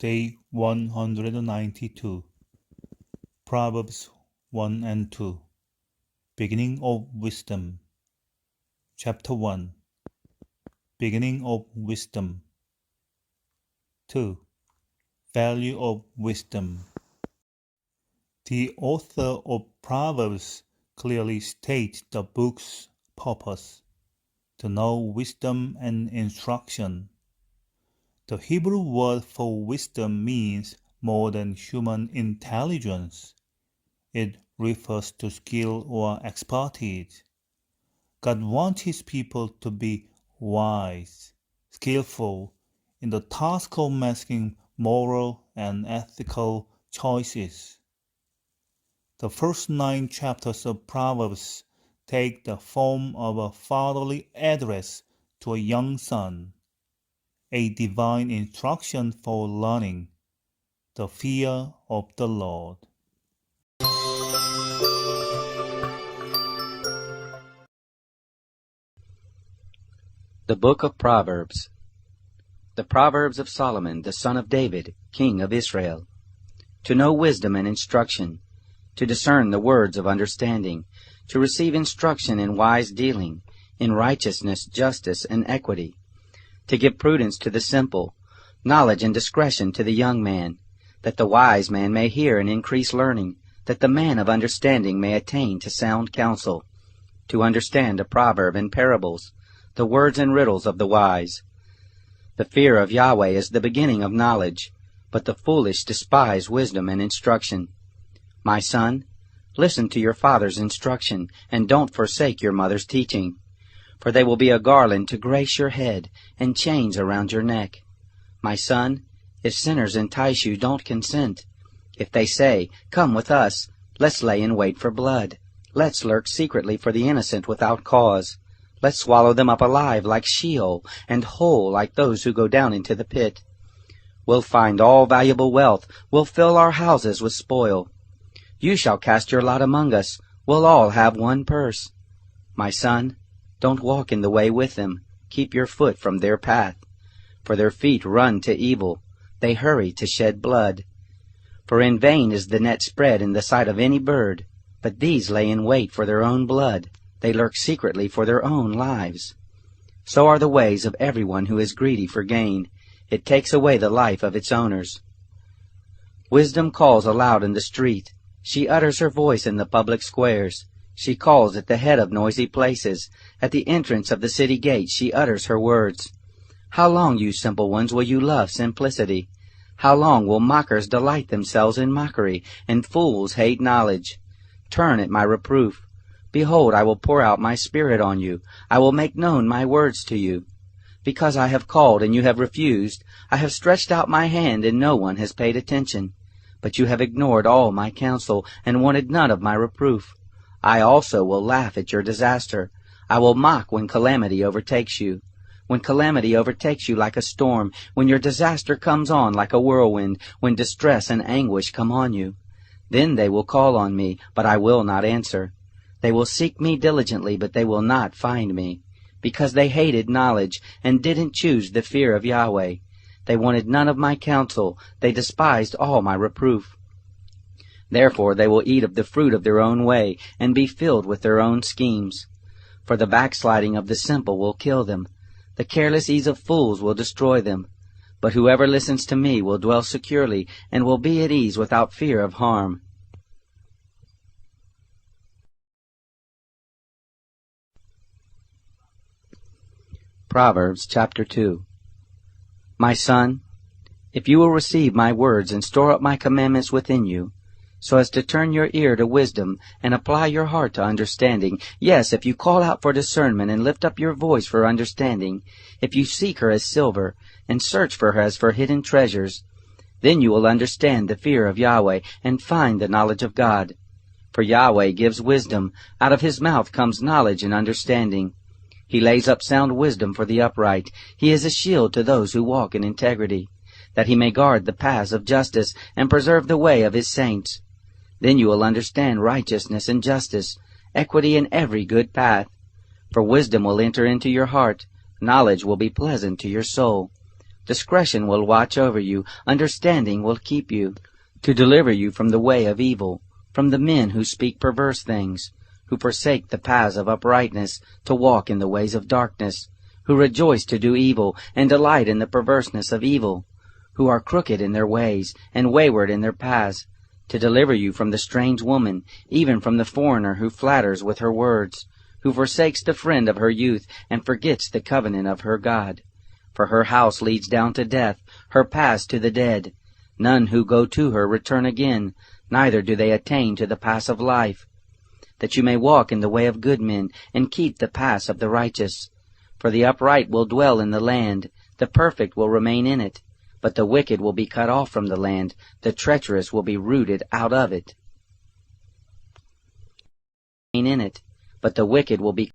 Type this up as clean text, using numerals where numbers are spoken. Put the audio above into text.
Day 192. Proverbs 1 and 2. Beginning of Wisdom. Chapter 1. Beginning of Wisdom. 2. Value of Wisdom. The author of Proverbs clearly states the book's purpose: to know wisdom and instruction. The Hebrew word for wisdom means more than human intelligence. It refers to skill or expertise. God wants His people to be wise, skillful in the task of making moral and ethical choices. The first 9 chapters of Proverbs take the form of a fatherly address to a young son, a divine instruction for learning the fear of the Lord. The Book of Proverbs. The Proverbs of Solomon, the son of David, king of Israel. To know wisdom and instruction, to discern the words of understanding, to receive instruction in wise dealing, in righteousness, justice, and equity, to give prudence to the simple, knowledge and discretion to the young man, that the wise man may hear and increase learning, that the man of understanding may attain to sound counsel, to understand a proverb and parables, the words and riddles of the wise. The fear of Yahweh is the beginning of knowledge, but the foolish despise wisdom and instruction. My son, listen to your father's instruction, and don't forsake your mother's teaching. For they will be a garland to grace your head, and chains around your neck. My son, if sinners entice you, don't consent. If they say, "Come with us, let's lay in wait for blood. Let's lurk secretly for the innocent without cause. Let's swallow them up alive like Sheol, and whole like those who go down into the pit. We'll find all valuable wealth, we'll fill our houses with spoil. You shall cast your lot among us, we'll all have one purse. My son, don't walk in the way with them, keep your foot from their path. For their feet run to evil, they hurry to shed blood. For in vain is the net spread in the sight of any bird, but these lay in wait for their own blood, they lurk secretly for their own lives. So are the ways of everyone who is greedy for gain, it takes away the life of its owners. Wisdom calls aloud in the street, she utters her voice in the public squares. She calls at the head of noisy places, at the entrance of the city gate she utters her words. How long, you simple ones, will you love simplicity? How long will mockers delight themselves in mockery, and fools hate knowledge? Turn at my reproof. Behold, I will pour out my spirit on you. I will make known my words to you. Because I have called and you have refused, I have stretched out my hand and no one has paid attention. But you have ignored all my counsel and wanted none of my reproof. I also will laugh at your disaster. I will mock when calamity overtakes you. When calamity overtakes you like a storm, when your disaster comes on like a whirlwind, when distress and anguish come on you. Then they will call on me, but I will not answer. They will seek me diligently, but they will not find me, because they hated knowledge and didn't choose the fear of Yahweh. They wanted none of my counsel, they despised all my reproof. Therefore they will eat of the fruit of their own way, and be filled with their own schemes. For the backsliding of the simple will kill them. The careless ease of fools will destroy them. But whoever listens to me will dwell securely, and will be at ease without fear of harm. Proverbs chapter 2. My son, if you will receive my words and store up my commandments within you, so as to turn your ear to wisdom and apply your heart to understanding, yes, if you call out for discernment and lift up your voice for understanding, if you seek her as silver and search for her as for hidden treasures, then you will understand the fear of Yahweh and find the knowledge of God. For Yahweh gives wisdom, out of his mouth comes knowledge and understanding. He lays up sound wisdom for the upright. He is a shield to those who walk in integrity, that he may guard the paths of justice and preserve the way of his saints. Then you will understand righteousness and justice, equity in every good path. For wisdom will enter into your heart, knowledge will be pleasant to your soul. Discretion will watch over you, understanding will keep you, to deliver you from the way of evil, from the men who speak perverse things, who forsake the paths of uprightness, to walk in the ways of darkness, who rejoice to do evil, and delight in the perverseness of evil, who are crooked in their ways, and wayward in their paths, to deliver you from the strange woman, even from the foreigner who flatters with her words, who forsakes the friend of her youth, and forgets the covenant of her God. For her house leads down to death, her paths to the dead. None who go to her return again, neither do they attain to the paths of life. That you may walk in the way of good men, and keep the paths of the righteous. For the upright will dwell in the land, the perfect will remain in it. But the wicked will be cut off from the land, the treacherous will be rooted out of it. In it, but the wicked will be